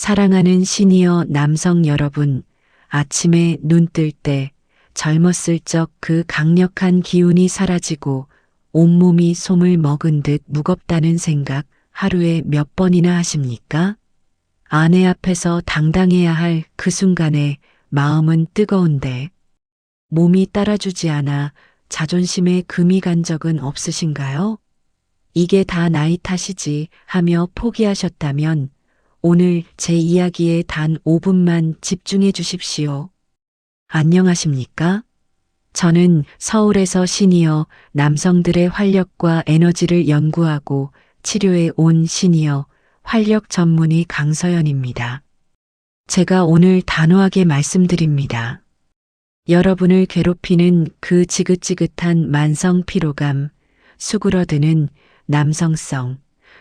사랑하는 시니어 남성 여러분, 아침에 눈 뜰 때 젊었을 적 그 강력한 기운이 사라지고 온몸이 솜을 먹은 듯 무겁다는 생각 하루에 몇 번이나 하십니까? 아내 앞에서 당당해야 할 그 순간에 마음은 뜨거운데 몸이 따라주지 않아 자존심에 금이 간 적은 없으신가요? 이게 다 나이 탓이지 하며 포기하셨다면 오늘 제 이야기에 단 5분만 집중해 주십시오. 안녕하십니까? 저는 서울에서 시니어 남성들의 활력과 에너지를 연구하고 치료해 온 시니어 활력 전문의 강서연입니다. 제가 오늘 단호하게 말씀드립니다. 여러분을 괴롭히는 그 지긋지긋한 만성 피로감, 수그러드는 남성성,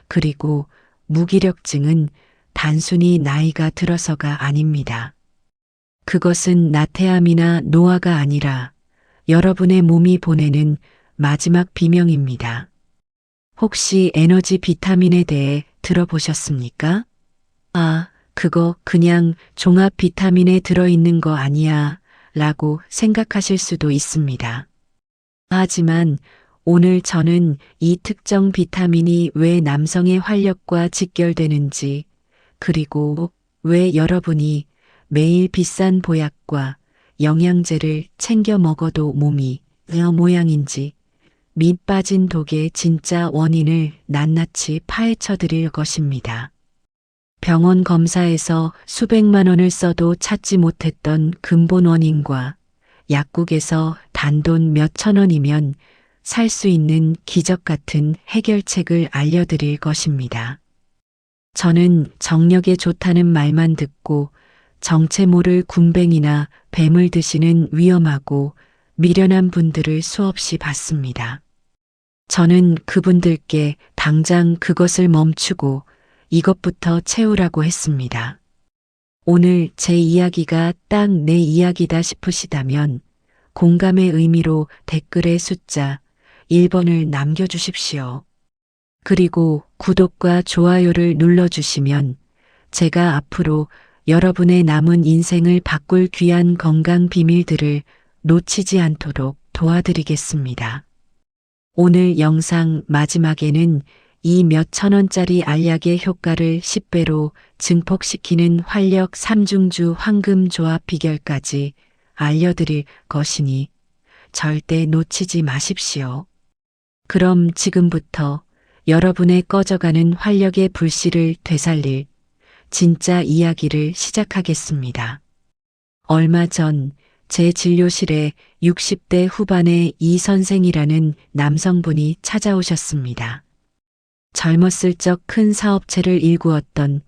그리고 무기력증은 단순히 나이가 들어서가 아닙니다. 그것은 나태함이나 노화가 아니라 여러분의 몸이 보내는 마지막 비명입니다. 혹시 에너지 비타민에 대해 들어보셨습니까? 아, 그거 그냥 종합 비타민에 들어있는 거 아니야 라고 생각하실 수도 있습니다. 하지만 오늘 저는 이 특정 비타민이 왜 남성의 활력과 직결되는지, 그리고 왜 여러분이 매일 비싼 보약과 영양제를 챙겨 먹어도 몸이 모양인지 밑 빠진 독의 진짜 원인을 낱낱이 파헤쳐 드릴 것입니다. 병원 검사에서 수백만 원을 써도 찾지 못했던 근본 원인과 약국에서 단돈 몇천 원이면 살 수 있는 기적 같은 해결책을 알려드릴 것입니다. 저는 정력에 좋다는 말만 듣고 정체 모를 군뱅이나 뱀을 드시는 위험하고 미련한 분들을 수없이 봤습니다. 저는 그분들께 당장 그것을 멈추고 이것부터 채우라고 했습니다. 오늘 제 이야기가 딱 내 이야기다 싶으시다면 공감의 의미로 댓글에 숫자 1번을 남겨주십시오. 그리고 구독과 좋아요를 눌러주시면 제가 앞으로 여러분의 남은 인생을 바꿀 귀한 건강 비밀들을 놓치지 않도록 도와드리겠습니다. 오늘 영상 마지막에는 이 몇천 원짜리 알약의 효과를 10배로 증폭시키는 활력 3중주 황금 조합 비결까지 알려드릴 것이니 절대 놓치지 마십시오. 그럼 지금부터 여러분의 꺼져가는 활력의 불씨를 되살릴 진짜 이야기를 시작하겠습니다. 얼마 전 제 진료실에 60대 후반의 이 선생이라는 남성분이 찾아오셨습니다. 젊었을 적 큰 사업체를 일구었던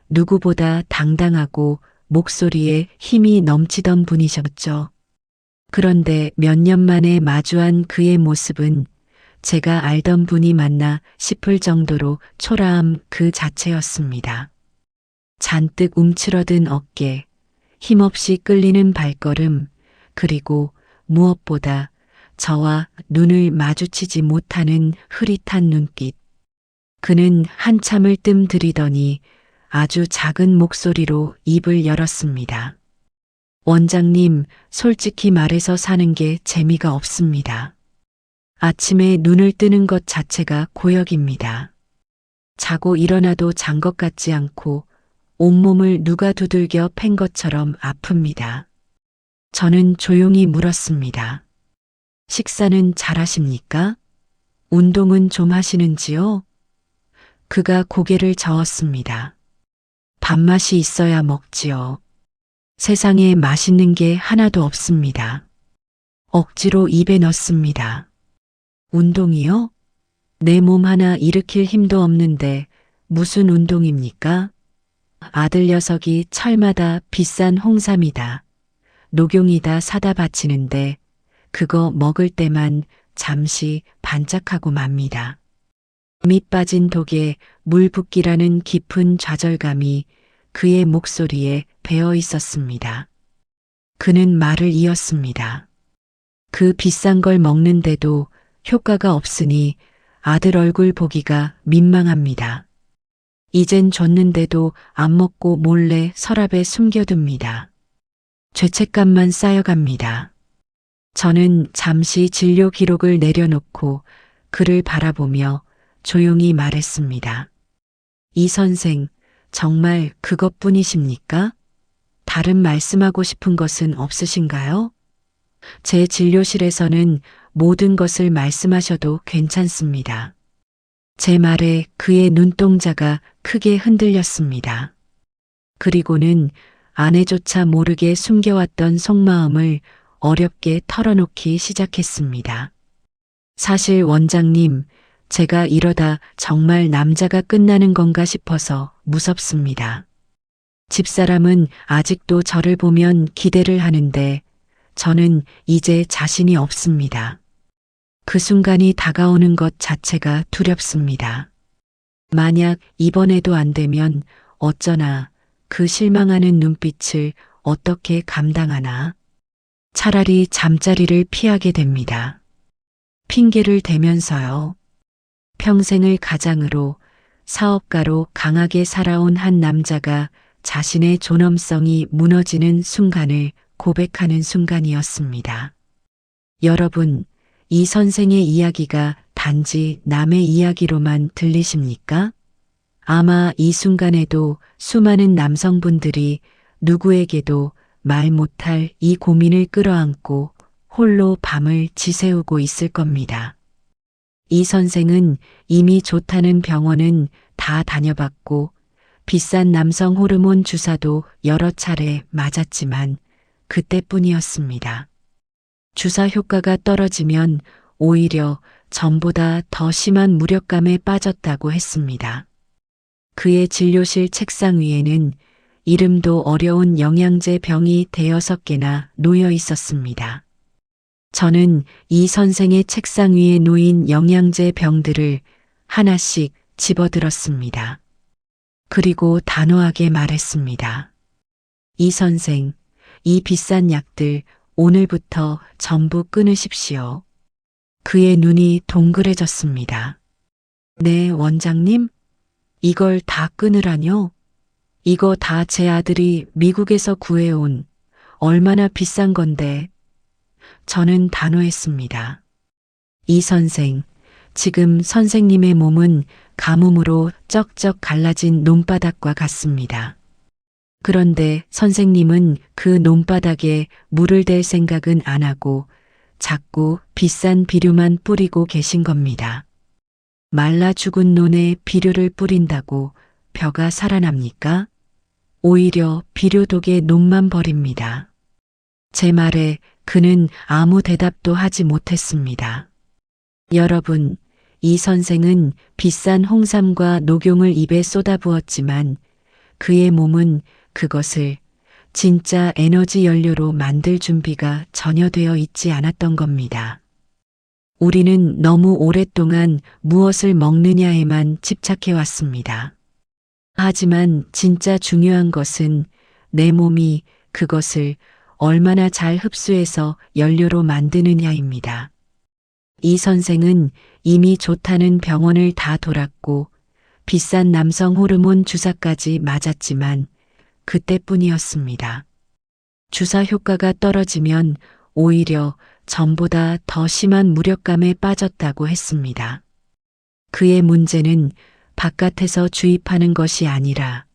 누구보다 당당하고 목소리에 힘이 넘치던 분이셨죠. 그런데 몇 년 만에 마주한 그의 모습은 제가 알던 분이 맞나 싶을 정도로 초라함 그 자체였습니다. 잔뜩 움츠러든 어깨, 힘없이 끌리는 발걸음, 그리고 무엇보다 저와 눈을 마주치지 못하는 흐릿한 눈빛. 그는 한참을 뜸들이더니 아주 작은 목소리로 입을 열었습니다. 원장님, 솔직히 말해서 사는 게 재미가 없습니다. 아침에 눈을 뜨는 것 자체가 고역입니다. 자고 일어나도 잔 것 같지 않고 온몸을 누가 두들겨 팬 것처럼 아픕니다. 저는 조용히 물었습니다. 식사는 잘하십니까? 운동은 좀 하시는지요? 그가 고개를 저었습니다. 밥맛이 있어야 먹지요. 세상에 맛있는 게 하나도 없습니다. 억지로 입에 넣습니다. 운동이요? 내 몸 하나 일으킬 힘도 없는데 무슨 운동입니까? 아들 녀석이 철마다 비싼 홍삼이다, 녹용이다 사다 바치는데 그거 먹을 때만 잠시 반짝하고 맙니다. 밑 빠진 독에 물 붓기라는 깊은 좌절감이 그의 목소리에 배어 있었습니다. 그는 말을 이었습니다. 그 비싼 걸 먹는데도 효과가 없으니 아들 얼굴 보기가 민망합니다. 이젠 줬는데도 안 먹고 몰래 서랍에 숨겨둡니다. 죄책감만 쌓여갑니다. 저는 잠시 진료 기록을 내려놓고 그를 바라보며 조용히 말했습니다. 이 선생, 정말 그것뿐이십니까? 다른 말씀하고 싶은 것은 없으신가요? 제 진료실에서는 모든 것을 말씀하셔도 괜찮습니다. 제 말에 그의 눈동자가 크게 흔들렸습니다. 그리고는 아내조차 모르게 숨겨왔던 속마음을 어렵게 털어놓기 시작했습니다. 사실 원장님, 제가 이러다 정말 남자가 끝나는 건가 싶어서 무섭습니다. 집사람은 아직도 저를 보면 기대를 하는데 저는 이제 자신이 없습니다. 그 순간이 다가오는 것 자체가 두렵습니다. 만약 이번에도 안 되면 어쩌나 그 실망하는 눈빛을 어떻게 감당하나. 차라리 잠자리를 피하게 됩니다. 핑계를 대면서요. 평생을 가장으로 사업가로 강하게 살아온 한 남자가 자신의 존엄성이 무너지는 순간을 고백하는 순간이었습니다. 여러분, 이 선생의 이야기가 단지 남의 이야기로만 들리십니까? 아마 이 순간에도 수많은 남성분들이 누구에게도 말 못할 이 고민을 끌어안고 홀로 밤을 지새우고 있을 겁니다. 이 선생은 이미 좋다는 병원은 다 다녀봤고 비싼 남성 호르몬 주사도 여러 차례 맞았지만 그때뿐이었습니다. 주사 효과가 떨어지면 오히려 전보다 더 심한 무력감에 빠졌다고 했습니다. 그의 진료실 책상 위에는 이름도 어려운 영양제 병이 대여섯 개나 놓여 있었습니다. 저는 이 선생의 책상 위에 놓인 영양제 병들을 하나씩 집어들었습니다. 그리고 단호하게 말했습니다. 이 선생, 이 비싼 약들 오늘부터 전부 끊으십시오. 그의 눈이 동그래졌습니다. 네, 원장님? 이걸 다 끊으라뇨? 이거 다 제 아들이 미국에서 구해온 얼마나 비싼 건데. 저는 단호했습니다. 이 선생, 지금 선생님의 몸은 가뭄으로 쩍쩍 갈라진 논바닥과 같습니다. 그런데 선생님은 그 논바닥에 물을 댈 생각은 안 하고 자꾸 비싼 비료만 뿌리고 계신 겁니다. 말라 죽은 논에 비료를 뿌린다고 벼가 살아납니까? 오히려 비료독에 논만 버립니다. 제 말에 그는 아무 대답도 하지 못했습니다. 여러분, 이 선생은 비싼 홍삼과 녹용을 입에 쏟아부었지만 그의 몸은 그것을 진짜 에너지 연료로 만들 준비가 전혀 되어 있지 않았던 겁니다. 우리는 너무 오랫동안 무엇을 먹느냐에만 집착해 왔습니다. 하지만 진짜 중요한 것은 내 몸이 그것을 얼마나 잘 흡수해서 연료로 만드느냐입니다. 이 선생은 이미 좋다는 병원을 다 돌았고 비싼 남성 호르몬 주사까지 맞았지만 그때뿐이었습니다. 주사 효과가 떨어지면 오히려 전보다 더 심한 무력감에 빠졌다고 했습니다. 그의 문제는 바깥에서 주입하는 것이 아니라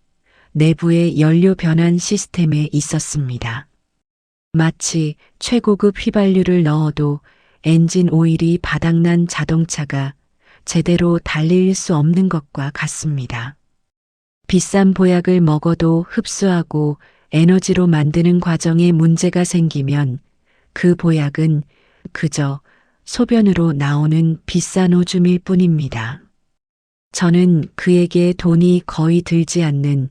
내부의 연료 변환 시스템에 있었습니다. 마치 최고급 휘발유를 넣어도 엔진 오일이 바닥난 자동차가 제대로 달릴 수 없는 것과 같습니다. 비싼 보약을 먹어도 흡수하고 에너지로 만드는 과정에 문제가 생기면 그 보약은 그저 소변으로 나오는 비싼 오줌일 뿐입니다. 저는 그에게 돈이 거의 들지 않는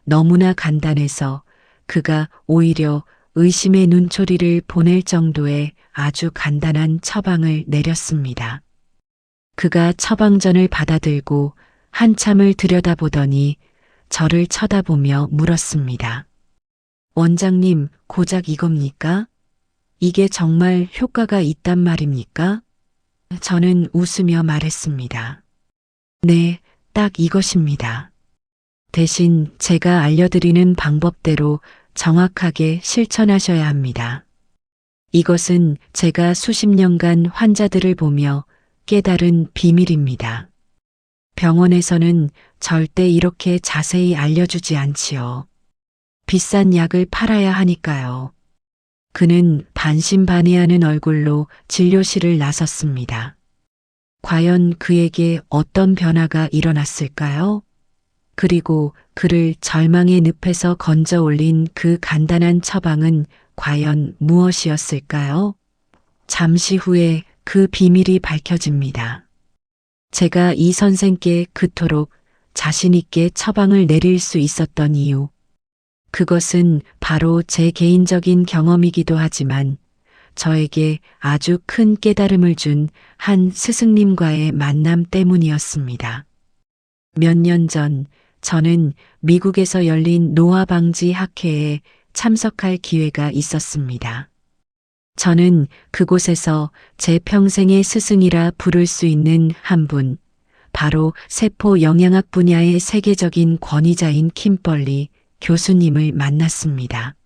너무나 간단해서 그가 오히려 의심의 눈초리를 보낼 정도의 아주 간단한 처방을 내렸습니다. 그가 처방전을 받아들고 한참을 들여다보더니 저를 쳐다보며 물었습니다. 원장님, 고작 이겁니까? 이게 정말 효과가 있단 말입니까? 저는 웃으며 말했습니다. 네, 딱 이것입니다. 대신 제가 알려드리는 방법대로 정확하게 실천하셔야 합니다. 이것은 제가 수십 년간 환자들을 보며 깨달은 비밀입니다. 병원에서는 절대 이렇게 자세히 알려주지 않지요. 비싼 약을 팔아야 하니까요. 그는 반신반의하는 얼굴로 진료실을 나섰습니다. 과연 그에게 어떤 변화가 일어났을까요? 그리고 그를 절망의 늪에서 건져 올린 그 간단한 처방은 과연 무엇이었을까요? 잠시 후에 그 비밀이 밝혀집니다. 제가 이 선생께 그토록 자신있게 처방을 내릴 수 있었던 이유. 그것은 바로 제 개인적인 경험이기도 하지만 저에게 아주 큰 깨달음을 준 한 스승님과의 만남 때문이었습니다. 몇 년 전 저는 미국에서 열린 노화방지 학회에 참석할 기회가 있었습니다. 저는 그곳에서 제 평생의 스승이라 부를 수 있는 한 분, 바로 세포 영양학 분야의 세계적인 권위자인 킴벌리 교수님을 만났습니다.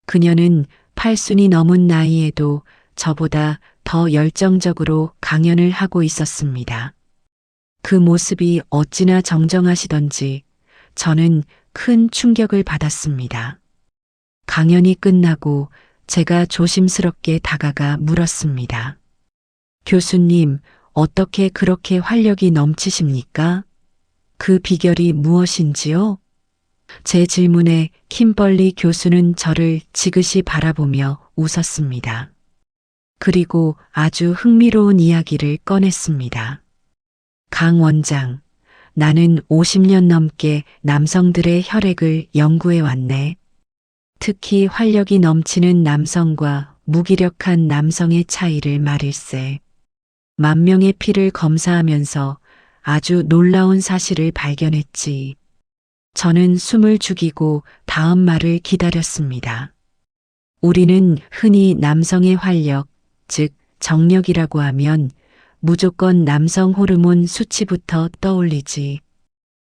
그녀는 80이 넘은 나이에도 저보다 더 열정적으로 강연을 하고 있었습니다. 그 모습이 어찌나 정정하시던지 저는 큰 충격을 받았습니다. 강연이 끝나고 제가 조심스럽게 다가가 물었습니다. 교수님, 어떻게 그렇게 활력이 넘치십니까? 그 비결이 무엇인지요? 제 질문에 킴벌리 교수는 저를 지그시 바라보며 웃었습니다. 그리고 아주 흥미로운 이야기를 꺼냈습니다. 강 원장, 나는 50년 넘게 남성들의 혈액을 연구해 왔네. 특히 활력이 넘치는 남성과 무기력한 남성의 차이를 말일세. 만 명의 피를 검사하면서 아주 놀라운 사실을 발견했지. 저는 숨을 죽이고 다음 말을 기다렸습니다. 우리는 흔히 남성의 활력, 즉 정력이라고 하면 무조건 남성 호르몬 수치부터 떠올리지.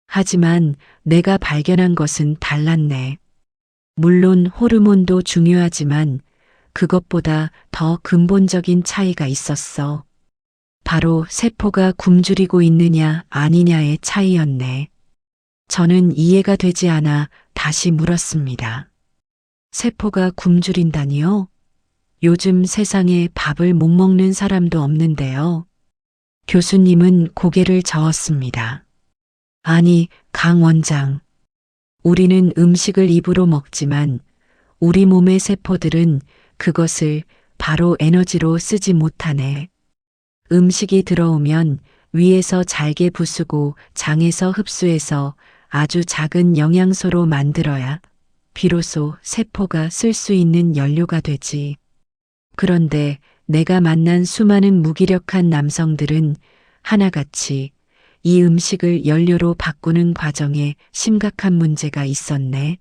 하지만 내가 발견한 것은 달랐네. 물론 호르몬도 중요하지만 그것보다 더 근본적인 차이가 있었어. 바로 세포가 굶주리고 있느냐 아니냐의 차이였네. 저는 이해가 되지 않아 다시 물었습니다. 세포가 굶주린다니요? 요즘 세상에 밥을 못 먹는 사람도 없는데요. 교수님은 고개를 저었습니다. 아니, 강 원장. 우리는 음식을 입으로 먹지만 우리 몸의 세포들은 그것을 바로 에너지로 쓰지 못하네. 음식이 들어오면 위에서 잘게 부수고 장에서 흡수해서 아주 작은 영양소로 만들어야 비로소 세포가 쓸 수 있는 연료가 되지. 그런데 내가 만난 수많은 무기력한 남성들은 하나같이 이 음식을 연료로 바꾸는 과정에 심각한 문제가 있었네.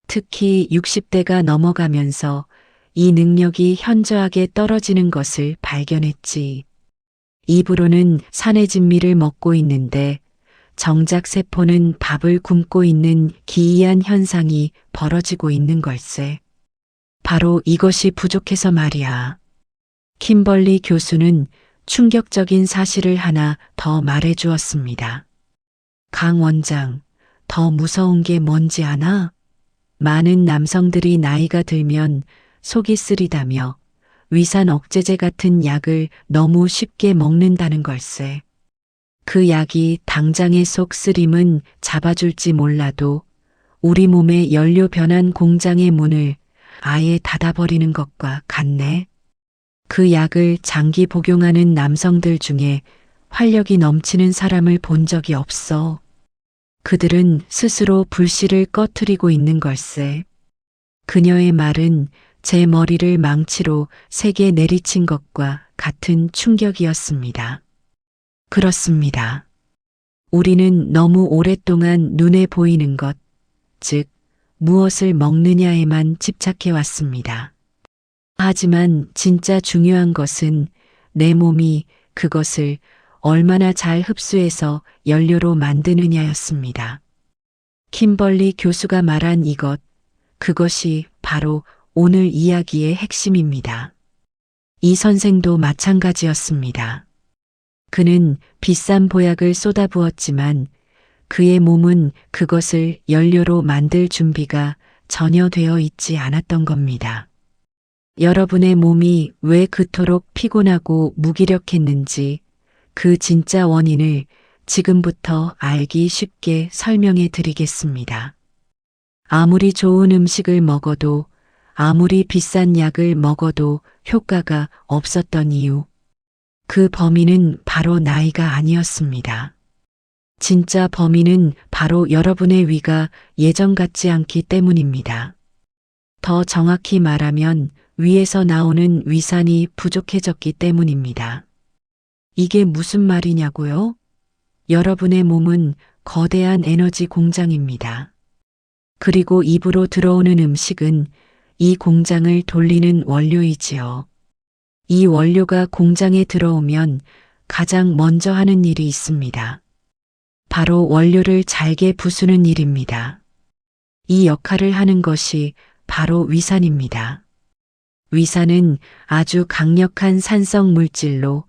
특히 60대가 넘어가면서 이 능력이 현저하게 떨어지는 것을 발견했지. 입으로는 산의 진미를 먹고 있는데 정작 세포는 밥을 굶고 있는 기이한 현상이 벌어지고 있는 걸세. 바로 이것이 부족해서 말이야. 킴벌리 교수는 충격적인 사실을 하나 더 말해 주었습니다. 강 원장, 더 무서운 게 뭔지 아나? 많은 남성들이 나이가 들면 속이 쓰리다며 위산 억제제 같은 약을 너무 쉽게 먹는다는 걸세. 그 약이 당장의 속 쓰림은 잡아줄지 몰라도 우리 몸의 연료 변환 공장의 문을 아예 닫아버리는 것과 같네. 그 약을 장기 복용하는 남성들 중에 활력이 넘치는 사람을 본 적이 없어. 그들은 스스로 불씨를 꺼트리고 있는 걸세. 그녀의 말은 제 머리를 망치로 세게 내리친 것과 같은 충격이었습니다. 그렇습니다. 우리는 너무 오랫동안 눈에 보이는 것, 즉 무엇을 먹느냐에만 집착해 왔습니다. 하지만 진짜 중요한 것은 내 몸이 그것을 얼마나 잘 흡수해서 연료로 만드느냐였습니다. 킴벌리 교수가 말한 그것이 바로 오늘 이야기의 핵심입니다. 이 선생도 마찬가지였습니다. 그는 비싼 보약을 쏟아부었지만 그의 몸은 그것을 연료로 만들 준비가 전혀 되어 있지 않았던 겁니다. 여러분의 몸이 왜 그토록 피곤하고 무기력했는지 그 진짜 원인을 지금부터 알기 쉽게 설명해 드리겠습니다. 아무리 좋은 음식을 먹어도 아무리 비싼 약을 먹어도 효과가 없었던 이유. 그 범인은 바로 나이가 아니었습니다. 진짜 범인은 바로 여러분의 위가 예전 같지 않기 때문입니다. 더 정확히 말하면 위에서 나오는 위산이 부족해졌기 때문입니다. 이게 무슨 말이냐고요? 여러분의 몸은 거대한 에너지 공장입니다. 그리고 입으로 들어오는 음식은 이 공장을 돌리는 원료이지요. 이 원료가 공장에 들어오면 가장 먼저 하는 일이 있습니다. 바로 원료를 잘게 부수는 일입니다. 이 역할을 하는 것이 바로 위산입니다. 위산은 아주 강력한 산성 물질로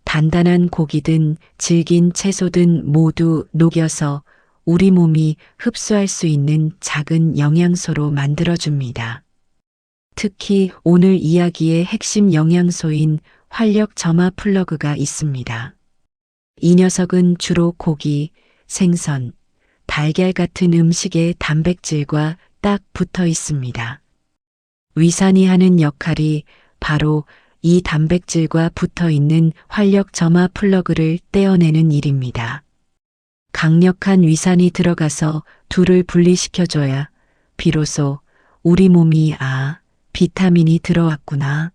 단단한 고기든 질긴 채소든 모두 녹여서 우리 몸이 흡수할 수 있는 작은 영양소로 만들어줍니다. 특히 오늘 이야기의 핵심 영양소인 활력 점화 플러그가 있습니다. 이 녀석은 주로 고기, 생선, 달걀 같은 음식의 단백질과 딱 붙어 있습니다. 위산이 하는 역할이 바로 이 단백질과 붙어 있는 활력 점화 플러그를 떼어내는 일입니다. 강력한 위산이 들어가서 둘을 분리시켜줘야 비로소 우리 몸이 비타민이 들어왔구나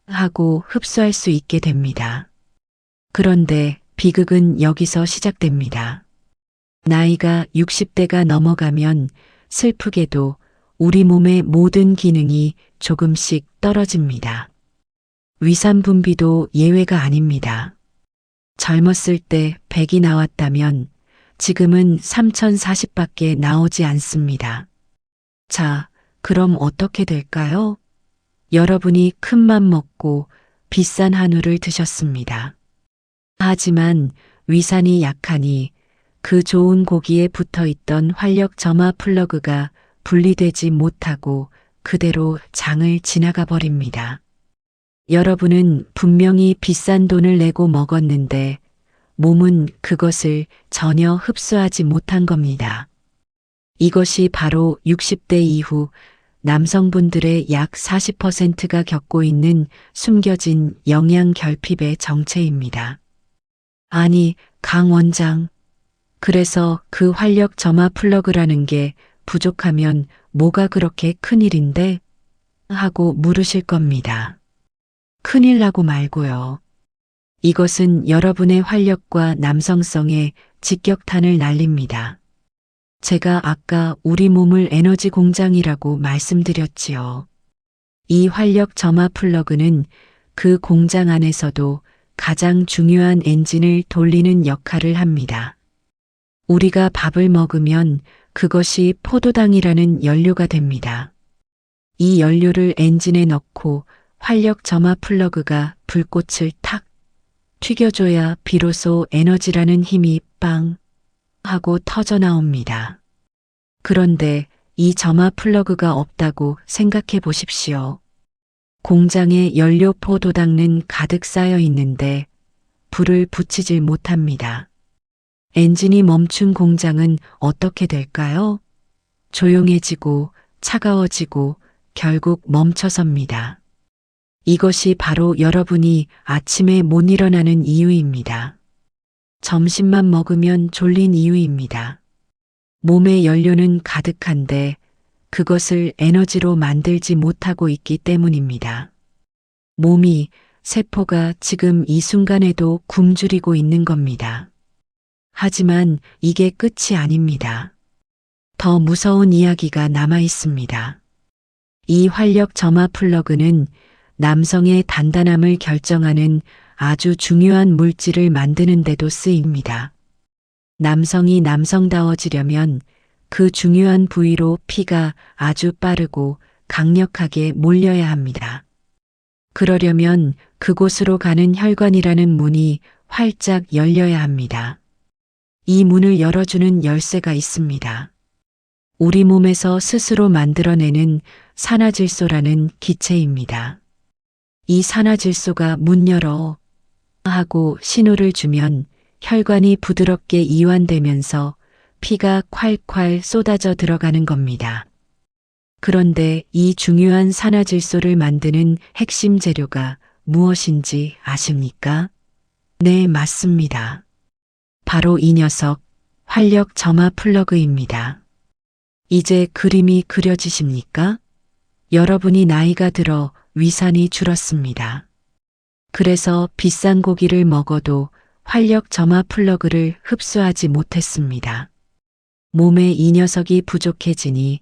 하고 흡수할 수 있게 됩니다. 그런데 비극은 여기서 시작됩니다. 나이가 60대가 넘어가면 슬프게도 우리 몸의 모든 기능이 조금씩 떨어집니다. 위산 분비도 예외가 아닙니다. 젊었을 때 100이 나왔다면 지금은 3040밖에 나오지 않습니다. 자, 그럼 어떻게 될까요? 여러분이 큰맘 먹고 비싼 한우를 드셨습니다. 하지만 위산이 약하니 그 좋은 고기에 붙어 있던 활력 점화 플러그가 분리되지 못하고 그대로 장을 지나가 버립니다. 여러분은 분명히 비싼 돈을 내고 먹었는데 몸은 그것을 전혀 흡수하지 못한 겁니다. 이것이 바로 60대 이후 남성분들의 약 40%가 겪고 있는 숨겨진 영양 결핍의 정체입니다. 아니, 강 원장. 그래서 그 활력 점화 플러그라는 게 부족하면 뭐가 그렇게 큰일인데? 하고 물으실 겁니다. 큰일 나고 말고요. 이것은 여러분의 활력과 남성성에 직격탄을 날립니다. 제가 아까 우리 몸을 에너지 공장이라고 말씀드렸지요. 이 활력 점화 플러그는 그 공장 안에서도 가장 중요한 엔진을 돌리는 역할을 합니다. 우리가 밥을 먹으면 그것이 포도당이라는 연료가 됩니다. 이 연료를 엔진에 넣고 활력 점화 플러그가 불꽃을 탁 튀겨줘야 비로소 에너지라는 힘이 빵 하고 터져 나옵니다. 그런데 이 점화 플러그가 없다고 생각해 보십시오. 공장에 연료 포도당은 가득 쌓여 있는데 불을 붙이질 못합니다. 엔진이 멈춘 공장은 어떻게 될까요? 조용해지고 차가워지고 결국 멈춰섭니다. 이것이 바로 여러분이 아침에 못 일어나는 이유입니다. 점심만 먹으면 졸린 이유입니다. 몸의 연료는 가득한데 그것을 에너지로 만들지 못하고 있기 때문입니다. 몸이, 세포가 지금 이 순간에도 굶주리고 있는 겁니다. 하지만 이게 끝이 아닙니다. 더 무서운 이야기가 남아 있습니다. 이 활력 점화 플러그는 남성의 단단함을 결정하는 아주 중요한 물질을 만드는 데도 쓰입니다. 남성이 남성다워지려면 그 중요한 부위로 피가 아주 빠르고 강력하게 몰려야 합니다. 그러려면 그곳으로 가는 혈관이라는 문이 활짝 열려야 합니다. 이 문을 열어주는 열쇠가 있습니다. 우리 몸에서 스스로 만들어내는 산화질소라는 기체입니다. 이 산화질소가 문 열어 하고 신호를 주면 혈관이 부드럽게 이완되면서 피가 콸콸 쏟아져 들어가는 겁니다. 그런데 이 중요한 산화질소를 만드는 핵심 재료가 무엇인지 아십니까? 네, 맞습니다. 바로 이 녀석, 활력 점화 플러그입니다. 이제 그림이 그려지십니까? 여러분이 나이가 들어 위산이 줄었습니다. 그래서 비싼 고기를 먹어도 활력 점화 플러그를 흡수하지 못했습니다. 몸에 이 녀석이 부족해지니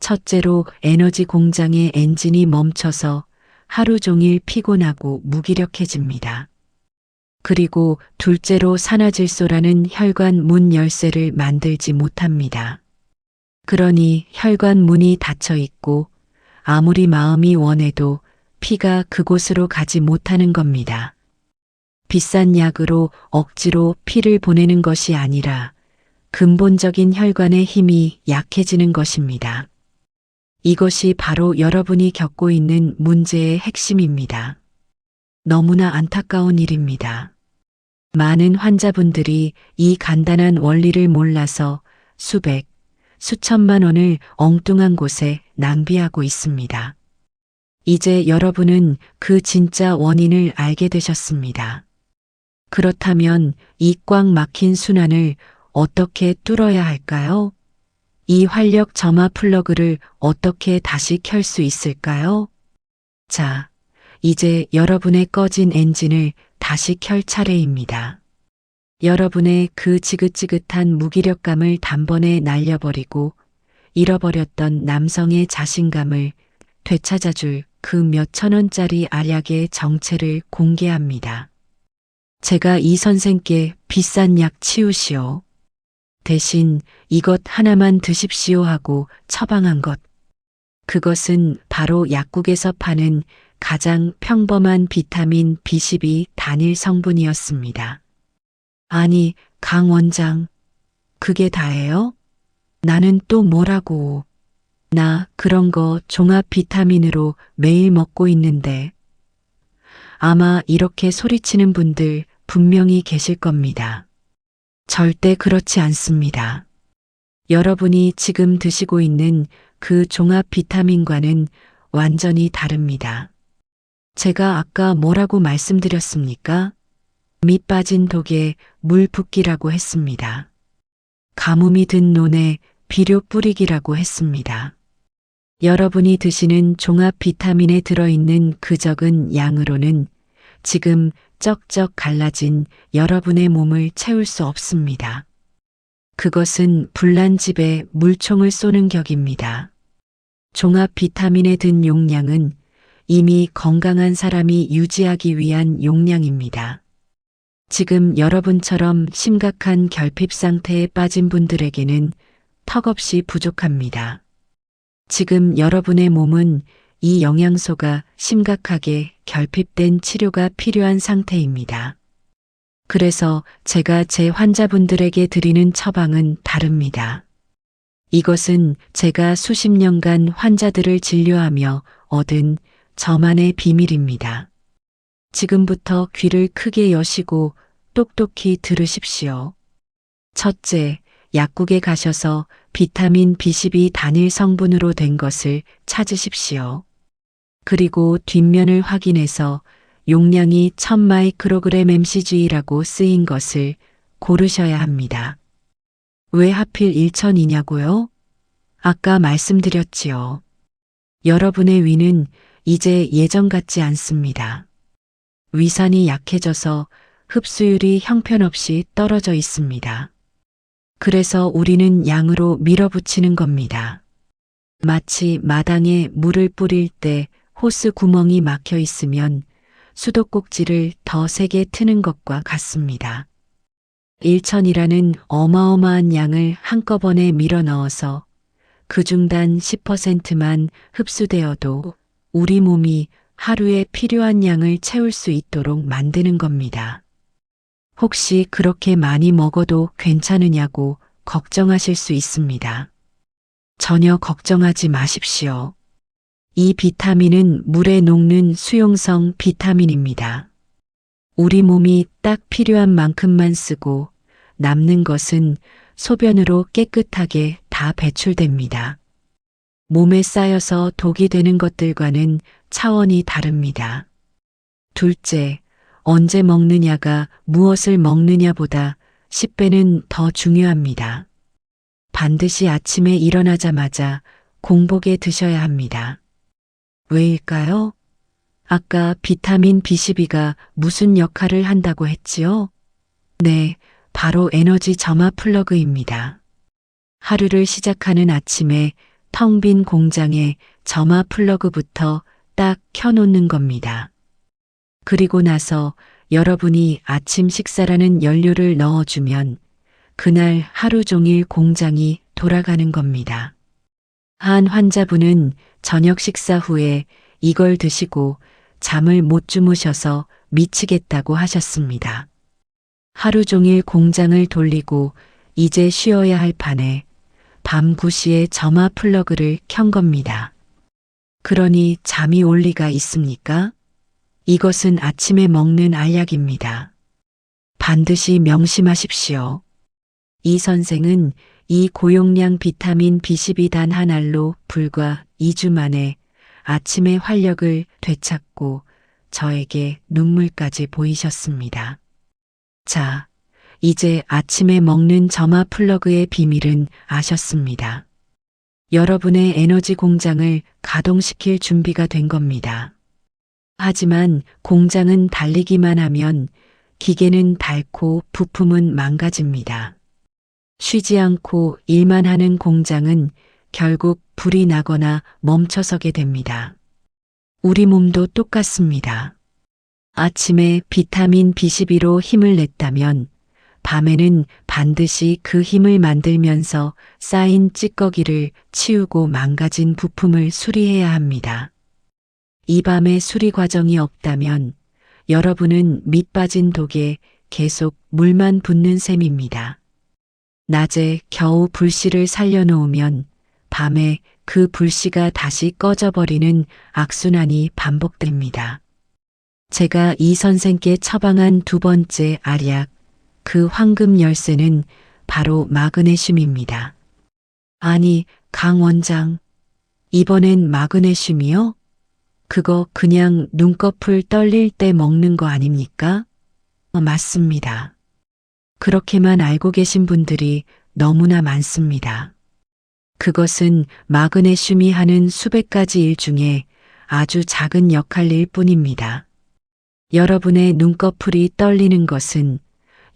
첫째로 에너지 공장의 엔진이 멈춰서 하루 종일 피곤하고 무기력해집니다. 그리고 둘째로 산화질소라는 혈관 문 열쇠를 만들지 못합니다. 그러니 혈관 문이 닫혀 있고 아무리 마음이 원해도 피가 그곳으로 가지 못하는 겁니다. 비싼 약으로 억지로 피를 보내는 것이 아니라 근본적인 혈관의 힘이 약해지는 것입니다. 이것이 바로 여러분이 겪고 있는 문제의 핵심입니다. 너무나 안타까운 일입니다. 많은 환자분들이 이 간단한 원리를 몰라서 수백, 수천만 원을 엉뚱한 곳에 낭비하고 있습니다. 이제 여러분은 그 진짜 원인을 알게 되셨습니다. 그렇다면 이 꽉 막힌 순환을 어떻게 뚫어야 할까요? 이 활력 점화 플러그를 어떻게 다시 켤 수 있을까요? 자, 이제 여러분의 꺼진 엔진을 다시 켤 차례입니다. 여러분의 그 지긋지긋한 무기력감을 단번에 날려버리고 잃어버렸던 남성의 자신감을 되찾아줄 그 몇천 원짜리 알약의 정체를 공개합니다. 제가 이 선생께 비싼 약 치우시오. 대신 이것 하나만 드십시오 하고 처방한 것. 그것은 바로 약국에서 파는 가장 평범한 비타민 B12 단일 성분이었습니다. 아니, 강 원장, 그게 다예요? 나는 또 뭐라고. 나 그런 거 종합 비타민으로 매일 먹고 있는데. 아마 이렇게 소리치는 분들 분명히 계실 겁니다. 절대 그렇지 않습니다. 여러분이 지금 드시고 있는 그 종합 비타민과는 완전히 다릅니다. 제가 아까 뭐라고 말씀드렸습니까? 밑 빠진 독에 물 붓기라고 했습니다. 가뭄이 든 논에 비료 뿌리기라고 했습니다. 여러분이 드시는 종합 비타민에 들어있는 그 적은 양으로는 지금 쩍쩍 갈라진 여러분의 몸을 채울 수 없습니다. 그것은 불난 집에 물총을 쏘는 격입니다. 종합 비타민에 든 용량은 이미 건강한 사람이 유지하기 위한 용량입니다. 지금 여러분처럼 심각한 결핍 상태에 빠진 분들에게는 턱없이 부족합니다. 지금 여러분의 몸은 이 영양소가 심각하게 결핍된 치료가 필요한 상태입니다. 그래서 제가 제 환자분들에게 드리는 처방은 다릅니다. 이것은 제가 수십 년간 환자들을 진료하며 얻은 저만의 비밀입니다. 지금부터 귀를 크게 여시고 똑똑히 들으십시오. 첫째, 약국에 가셔서 비타민 B12 단일 성분으로 된 것을 찾으십시오. 그리고 뒷면을 확인해서 용량이 1000마이크로그램 mcg라고 쓰인 것을 고르셔야 합니다. 왜 하필 1000이냐고요? 아까 말씀드렸지요. 여러분의 위는 이제 예전 같지 않습니다. 위산이 약해져서 흡수율이 형편없이 떨어져 있습니다. 그래서 우리는 양으로 밀어붙이는 겁니다. 마치 마당에 물을 뿌릴 때 호스 구멍이 막혀 있으면 수도꼭지를 더 세게 트는 것과 같습니다. 1천이라는 어마어마한 양을 한꺼번에 밀어 넣어서 그중 단 10%만 흡수되어도 우리 몸이 하루에 필요한 양을 채울 수 있도록 만드는 겁니다. 혹시 그렇게 많이 먹어도 괜찮으냐고 걱정하실 수 있습니다. 전혀 걱정하지 마십시오. 이 비타민은 물에 녹는 수용성 비타민입니다. 우리 몸이 딱 필요한 만큼만 쓰고 남는 것은 소변으로 깨끗하게 다 배출됩니다. 몸에 쌓여서 독이 되는 것들과는 차원이 다릅니다. 둘째, 언제 먹느냐가 무엇을 먹느냐보다 10배는 더 중요합니다. 반드시 아침에 일어나자마자 공복에 드셔야 합니다. 왜일까요? 아까 비타민 B12가 무슨 역할을 한다고 했지요? 네, 바로 에너지 점화 플러그입니다. 하루를 시작하는 아침에 텅 빈 공장에 점화 플러그부터 딱 켜놓는 겁니다. 그리고 나서 여러분이 아침 식사라는 연료를 넣어주면 그날 하루 종일 공장이 돌아가는 겁니다. 한 환자분은 저녁 식사 후에 이걸 드시고 잠을 못 주무셔서 미치겠다고 하셨습니다. 하루 종일 공장을 돌리고 이제 쉬어야 할 판에 밤 9시에 점화 플러그를 켠 겁니다. 그러니 잠이 올 리가 있습니까? 이것은 아침에 먹는 알약입니다. 반드시 명심하십시오. 이 선생은 이 고용량 비타민 B12 단 한 알로 불과 2주 만에 아침의 활력을 되찾고 저에게 눈물까지 보이셨습니다. 자, 이제 아침에 먹는 점화 플러그의 비밀은 아셨습니다. 여러분의 에너지 공장을 가동시킬 준비가 된 겁니다. 하지만 공장은 달리기만 하면 기계는 닳고 부품은 망가집니다. 쉬지 않고 일만 하는 공장은 결국 불이 나거나 멈춰서게 됩니다. 우리 몸도 똑같습니다. 아침에 비타민 B12로 힘을 냈다면 밤에는 반드시 그 힘을 만들면서 쌓인 찌꺼기를 치우고 망가진 부품을 수리해야 합니다. 이 밤에 수리 과정이 없다면 여러분은 밑빠진 독에 계속 물만 붓는 셈입니다. 낮에 겨우 불씨를 살려놓으면 밤에 그 불씨가 다시 꺼져버리는 악순환이 반복됩니다. 제가 이 선생께 처방한 두 번째 알약, 그 황금 열쇠는 바로 마그네슘입니다. 아니, 강 원장, 이번엔 마그네슘이요? 그거 그냥 눈꺼풀 떨릴 때 먹는 거 아닙니까? 맞습니다. 그렇게만 알고 계신 분들이 너무나 많습니다. 그것은 마그네슘이 하는 수백 가지 일 중에 아주 작은 역할일 뿐입니다. 여러분의 눈꺼풀이 떨리는 것은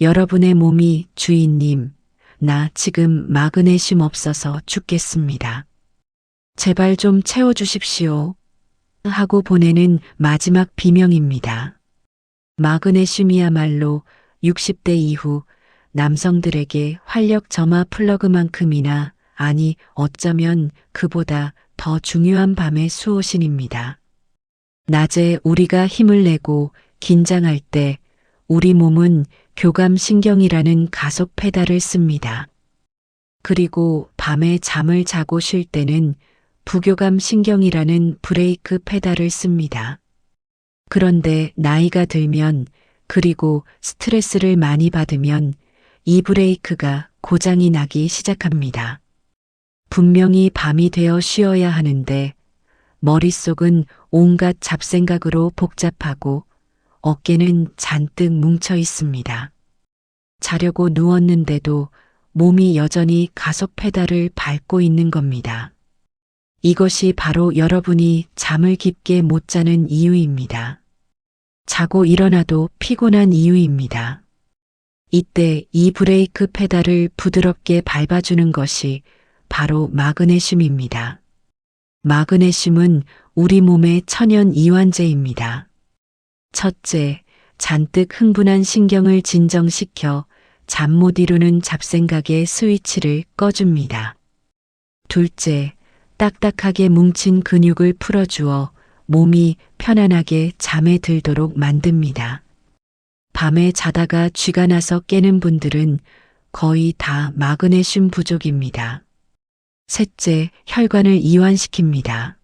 여러분의 몸이 주인님, 나 지금 마그네슘 없어서 죽겠습니다. 제발 좀 채워주십시오. 하고 보내는 마지막 비명입니다. 마그네슘이야말로 60대 이후 남성들에게 활력 점화 플러그만큼이나, 아니 어쩌면 그보다 더 중요한 밤의 수호신입니다. 낮에 우리가 힘을 내고 긴장할 때 우리 몸은 교감신경이라는 가속 페달을 씁니다. 그리고 밤에 잠을 자고 쉴 때는 부교감신경이라는 브레이크 페달을 씁니다. 그런데 나이가 들면, 그리고 스트레스를 많이 받으면 이 브레이크가 고장이 나기 시작합니다. 분명히 밤이 되어 쉬어야 하는데 머릿속은 온갖 잡생각으로 복잡하고 어깨는 잔뜩 뭉쳐 있습니다. 자려고 누웠는데도 몸이 여전히 가속 페달을 밟고 있는 겁니다. 이것이 바로 여러분이 잠을 깊게 못 자는 이유입니다. 자고 일어나도 피곤한 이유입니다. 이때 이 브레이크 페달을 부드럽게 밟아주는 것이 바로 마그네슘입니다. 마그네슘은 우리 몸의 천연 이완제입니다. 첫째, 잔뜩 흥분한 신경을 진정시켜 잠 못 이루는 잡생각에 스위치를 꺼줍니다. 둘째, 딱딱하게 뭉친 근육을 풀어주어 몸이 편안하게 잠에 들도록 만듭니다. 밤에 자다가 쥐가 나서 깨는 분들은 거의 다 마그네슘 부족입니다. 셋째, 혈관을 이완시킵니다.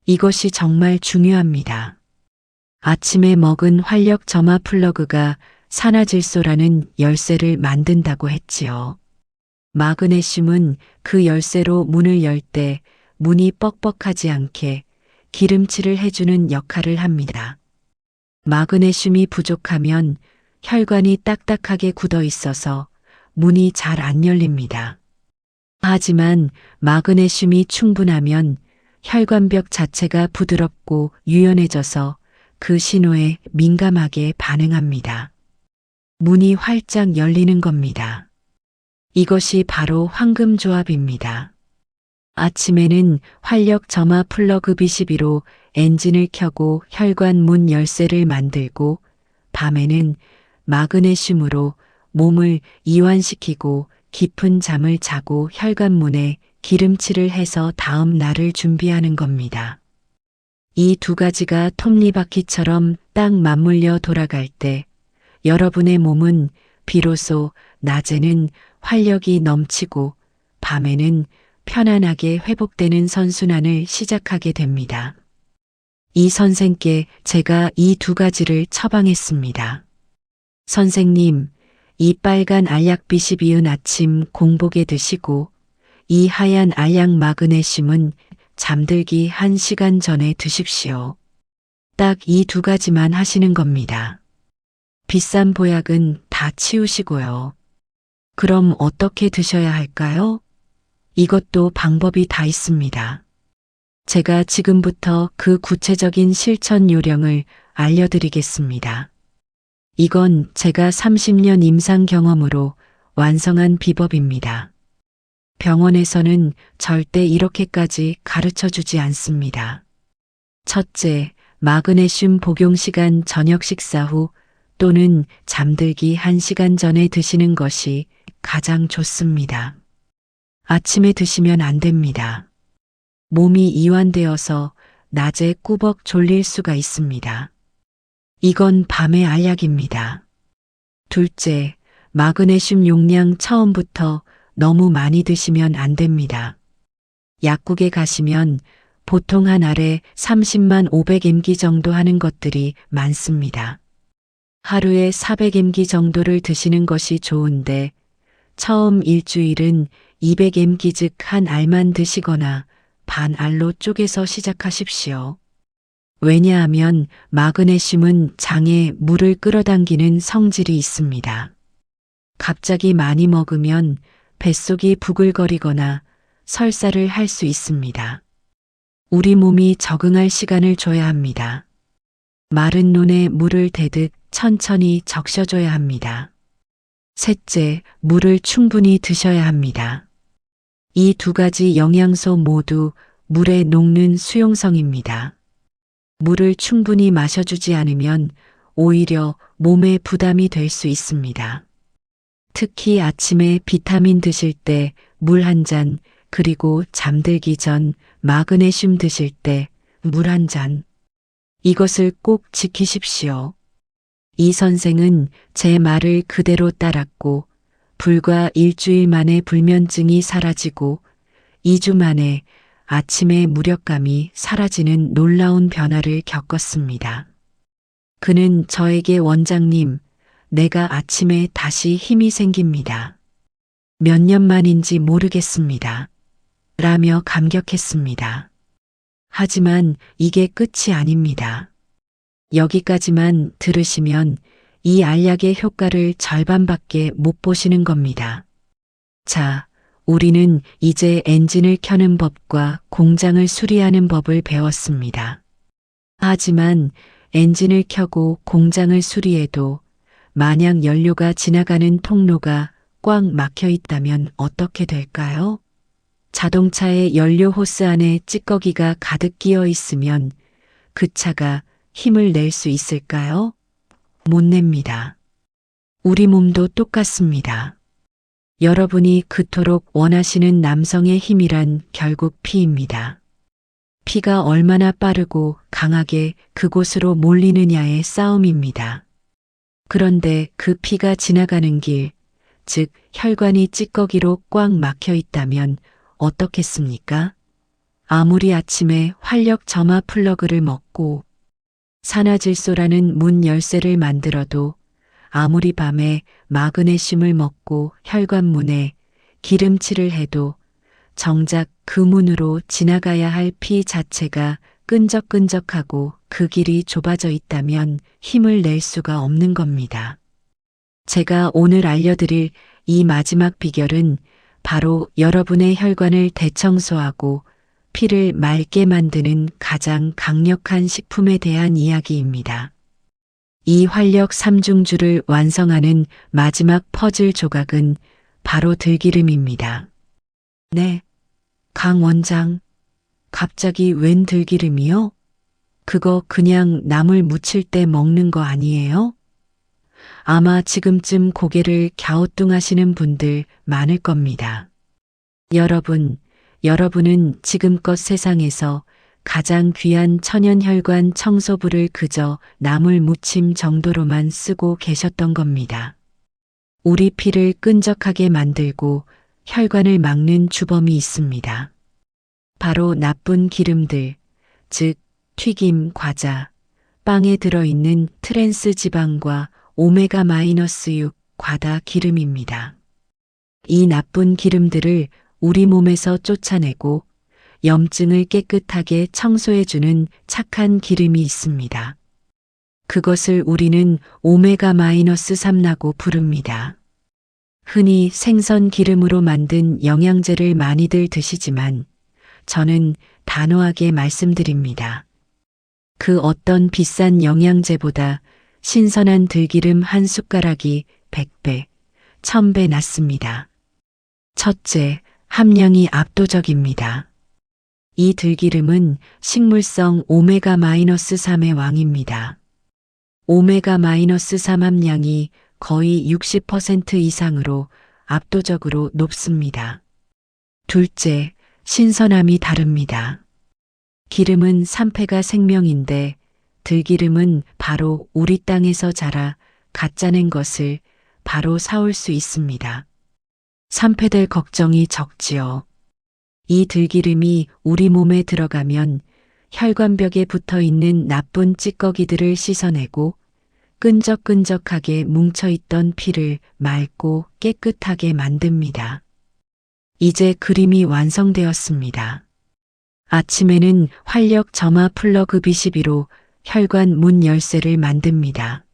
이것이 정말 중요합니다. 아침에 먹은 활력 점화 플러그가 산화질소라는 열쇠를 만든다고 했지요. 마그네슘은 그 열쇠로 문을 열 때 문이 뻑뻑하지 않게 기름칠을 해주는 역할을 합니다. 마그네슘이 부족하면 혈관이 딱딱하게 굳어 있어서 문이 잘 안 열립니다. 하지만 마그네슘이 충분하면 혈관벽 자체가 부드럽고 유연해져서 그 신호에 민감하게 반응합니다. 문이 활짝 열리는 겁니다. 이것이 바로 황금조합입니다. 아침에는 활력 점화 플러그 B12로 엔진을 켜고 혈관 문 열쇠를 만들고, 밤에는 마그네슘으로 몸을 이완시키고 깊은 잠을 자고 혈관 문에 기름칠을 해서 다음 날을 준비하는 겁니다. 이 두 가지가 톱니바퀴처럼 딱 맞물려 돌아갈 때 여러분의 몸은 비로소 낮에는 활력이 넘치고 밤에는 편안하게 회복되는 선순환을 시작하게 됩니다. 이 선생께 제가 이 두 가지를 처방했습니다. 선생님, 이 빨간 알약 B12은 아침 공복에 드시고 이 하얀 알약 마그네슘은 잠들기 1시간 전에 드십시오. 딱 이 두 가지만 하시는 겁니다. 비싼 보약은 다 치우시고요. 그럼 어떻게 드셔야 할까요? 이것도 방법이 다 있습니다. 제가 지금부터 그 구체적인 실천 요령을 알려드리겠습니다. 이건 제가 30년 임상 경험으로 완성한 비법입니다. 병원에서는 절대 이렇게까지 가르쳐 주지 않습니다. 첫째, 마그네슘 복용 시간 저녁 식사 후 또는 잠들기 1시간 전에 드시는 것이 가장 좋습니다. 아침에 드시면 안 됩니다. 몸이 이완되어서 낮에 꾸벅 졸릴 수가 있습니다. 이건 밤의 알약입니다. 둘째, 마그네슘 용량 처음부터 너무 많이 드시면 안 됩니다. 약국에 가시면 보통 한 알에 30만 500mg 정도 하는 것들이 많습니다. 하루에 400mg 정도를 드시는 것이 좋은데 처음 일주일은 200mg 즉 한 알만 드시거나 반 알로 쪼개서 시작하십시오. 왜냐하면 마그네슘은 장에 물을 끌어당기는 성질이 있습니다. 갑자기 많이 먹으면 뱃속이 부글거리거나 설사를 할 수 있습니다. 우리 몸이 적응할 시간을 줘야 합니다. 마른 논에 물을 대듯 천천히 적셔줘야 합니다. 셋째, 물을 충분히 드셔야 합니다. 이 두 가지 영양소 모두 물에 녹는 수용성입니다. 물을 충분히 마셔주지 않으면 오히려 몸에 부담이 될 수 있습니다. 특히 아침에 비타민 드실 때 물 한 잔, 그리고 잠들기 전 마그네슘 드실 때 물 한 잔. 이것을 꼭 지키십시오. 이 선생은 제 말을 그대로 따랐고 불과 일주일 만에 불면증이 사라지고 2주 만에 아침에 무력감이 사라지는 놀라운 변화를 겪었습니다. 그는 저에게 원장님, 내가 아침에 다시 힘이 생깁니다. 몇 년 만인지 모르겠습니다. 라며 감격했습니다. 하지만 이게 끝이 아닙니다. 여기까지만 들으시면 이 알약의 효과를 절반밖에 못 보시는 겁니다. 자, 우리는 이제 엔진을 켜는 법과 공장을 수리하는 법을 배웠습니다. 하지만 엔진을 켜고 공장을 수리해도 만약 연료가 지나가는 통로가 꽉 막혀 있다면 어떻게 될까요? 자동차의 연료 호스 안에 찌꺼기가 가득 끼어 있으면 그 차가 힘을 낼 수 있을까요? 못 냅니다. 우리 몸도 똑같습니다. 여러분이 그토록 원하시는 남성의 힘이란 결국 피입니다. 피가 얼마나 빠르고 강하게 그곳으로 몰리느냐의 싸움입니다. 그런데 그 피가 지나가는 길, 즉 혈관이 찌꺼기로 꽉 막혀 있다면 어떻겠습니까? 아무리 아침에 활력 점화 플러그를 먹고 산화질소라는 문 열쇠를 만들어도, 아무리 밤에 마그네슘을 먹고 혈관문에 기름칠을 해도 정작 그 문으로 지나가야 할 피 자체가 끈적끈적하고 그 길이 좁아져 있다면 힘을 낼 수가 없는 겁니다. 제가 오늘 알려드릴 이 마지막 비결은 바로 여러분의 혈관을 대청소하고 피를 맑게 만드는 가장 강력한 식품에 대한 이야기입니다. 이 활력 3중주를 완성하는 마지막 퍼즐 조각은 바로 들기름입니다. 네, 강 원장, 갑자기 웬 들기름이요? 그거 그냥 나물 무칠 때 먹는 거 아니에요? 아마 지금쯤 고개를 갸우뚱하시는 분들 많을 겁니다. 여러분은 지금껏 세상에서 가장 귀한 천연혈관 청소부를 그저 나물 무침 정도로만 쓰고 계셨던 겁니다. 우리 피를 끈적하게 만들고 혈관을 막는 주범이 있습니다. 바로 나쁜 기름들, 즉 튀김, 과자, 빵에 들어있는 트랜스 지방과 오메가-6 과다 기름입니다. 이 나쁜 기름들을 우리 몸에서 쫓아내고 염증을 깨끗하게 청소해주는 착한 기름이 있습니다. 그것을 우리는 오메가-3라고 부릅니다. 흔히 생선 기름으로 만든 영양제를 많이들 드시지만 저는 단호하게 말씀드립니다. 그 어떤 비싼 영양제보다 신선한 들기름 한 숟가락이 100배, 1000배 낫습니다. 첫째, 함량이 압도적입니다. 이 들기름은 식물성 오메가-3의 왕입니다. 오메가-3 함량이 거의 60% 이상으로 압도적으로 높습니다. 둘째, 신선함이 다릅니다. 기름은 산패가 생명인데 들기름은 바로 우리 땅에서 자라 갓 짜낸 것을 바로 사올 수 있습니다. 산패될 걱정이 적지요. 이 들기름이 우리 몸에 들어가면 혈관벽에 붙어 있는 나쁜 찌꺼기들을 씻어내고 끈적끈적하게 뭉쳐있던 피를 맑고 깨끗하게 만듭니다. 이제 그림이 완성되었습니다. 아침에는 활력 점화 플러그 B12로 혈관 문 열쇠를 만듭니다.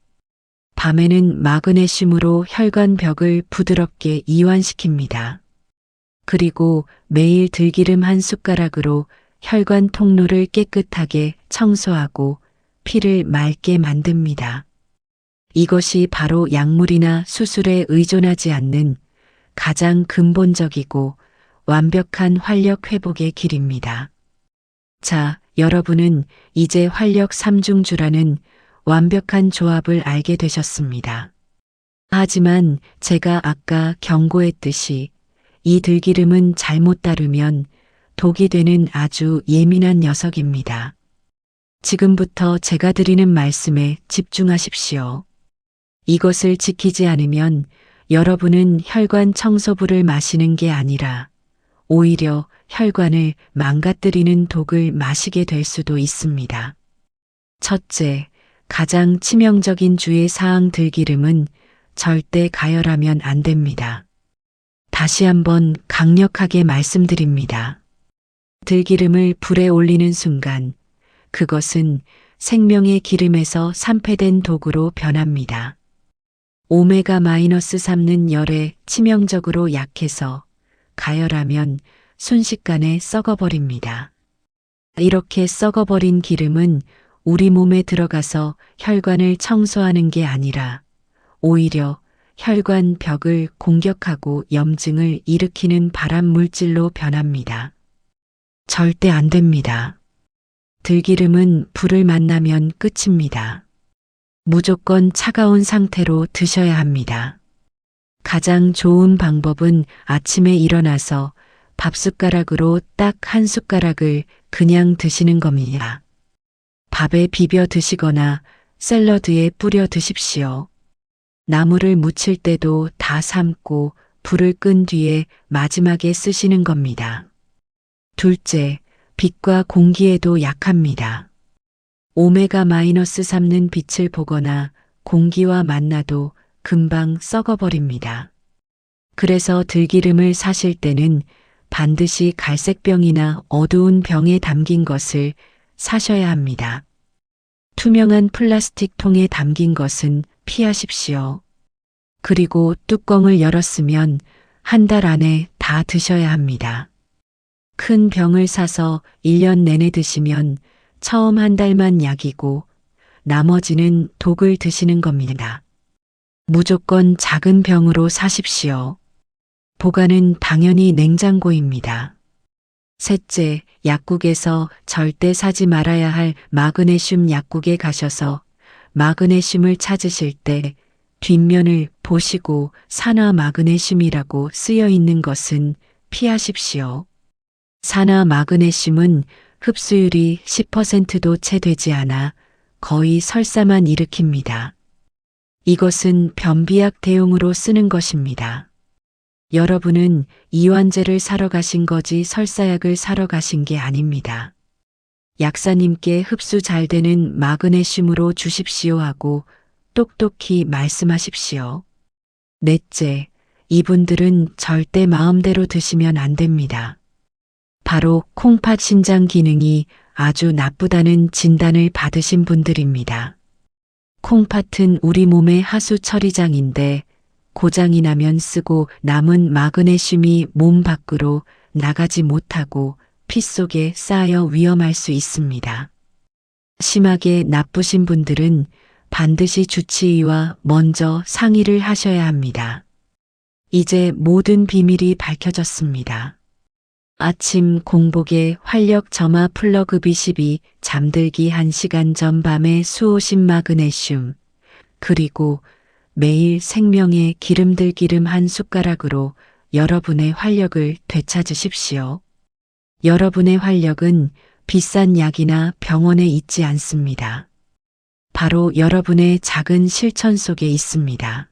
밤에는 마그네슘으로 혈관 벽을 부드럽게 이완시킵니다. 그리고 매일 들기름 한 숟가락으로 혈관 통로를 깨끗하게 청소하고 피를 맑게 만듭니다. 이것이 바로 약물이나 수술에 의존하지 않는 가장 근본적이고 완벽한 활력 회복의 길입니다. 자, 여러분은 이제 활력 3중주라는 완벽한 조합을 알게 되셨습니다. 하지만 제가 아까 경고했듯이 이 들기름은 잘못 다루면 독이 되는 아주 예민한 녀석입니다. 지금부터 제가 드리는 말씀에 집중하십시오. 이것을 지키지 않으면 여러분은 혈관 청소부를 마시는 게 아니라 오히려 혈관을 망가뜨리는 독을 마시게 될 수도 있습니다. 첫째, 가장 치명적인 주의 사항 들기름은 절대 가열하면 안 됩니다. 다시 한번 강력하게 말씀드립니다. 들기름을 불에 올리는 순간 그것은 생명의 기름에서 산패된 독으로 변합니다. 오메가-3는 열에 치명적으로 약해서 가열하면 순식간에 썩어버립니다. 이렇게 썩어버린 기름은 우리 몸에 들어가서 혈관을 청소하는 게 아니라 오히려 혈관 벽을 공격하고 염증을 일으키는 발암 물질로 변합니다. 절대 안 됩니다. 들기름은 불을 만나면 끝입니다. 무조건 차가운 상태로 드셔야 합니다. 가장 좋은 방법은 아침에 일어나서 밥 숟가락으로 딱 한 숟가락을 그냥 드시는 겁니다. 밥에 비벼 드시거나 샐러드에 뿌려 드십시오. 나물을 무칠 때도 다 삶고 불을 끈 뒤에 마지막에 쓰시는 겁니다. 둘째, 빛과 공기에도 약합니다. 오메가-3는 빛을 보거나 공기와 만나도 금방 썩어버립니다. 그래서 들기름을 사실 때는 반드시 갈색 병이나 어두운 병에 담긴 것을 사셔야 합니다. 투명한 플라스틱 통에 담긴 것은 피하십시오. 그리고 뚜껑을 열었으면 한 달 안에 다 드셔야 합니다. 큰 병을 사서 1년 내내 드시면 처음 한 달만 약이고 나머지는 독을 드시는 겁니다. 무조건 작은 병으로 사십시오. 보관은 당연히 냉장고입니다. 셋째, 약국에서 절대 사지 말아야 할 마그네슘 약국에 가셔서 마그네슘을 찾으실 때 뒷면을 보시고 산화 마그네슘이라고 쓰여 있는 것은 피하십시오. 산화 마그네슘은 흡수율이 10%도 채 되지 않아 거의 설사만 일으킵니다. 이것은 변비약 대용으로 쓰는 것입니다. 여러분은 이완제를 사러 가신 거지 설사약을 사러 가신 게 아닙니다. 약사님께 흡수 잘 되는 마그네슘으로 주십시오 하고 똑똑히 말씀하십시오. 넷째, 이분들은 절대 마음대로 드시면 안 됩니다. 바로 콩팥 신장 기능이 아주 나쁘다는 진단을 받으신 분들입니다. 콩팥은 우리 몸의 하수 처리장인데 고장이 나면 쓰고 남은 마그네슘이 몸 밖으로 나가지 못하고 피 속에 쌓여 위험할 수 있습니다. 심하게 나쁘신 분들은 반드시 주치의와 먼저 상의를 하셔야 합니다. 이제 모든 비밀이 밝혀졌습니다. 아침 공복에 활력 점화 플러그 B12 잠들기 1시간 전 밤에 수오신 마그네슘 그리고 매일 생명의 기름들기름 한 숟가락으로 여러분의 활력을 되찾으십시오. 여러분의 활력은 비싼 약이나 병원에 있지 않습니다. 바로 여러분의 작은 실천 속에 있습니다.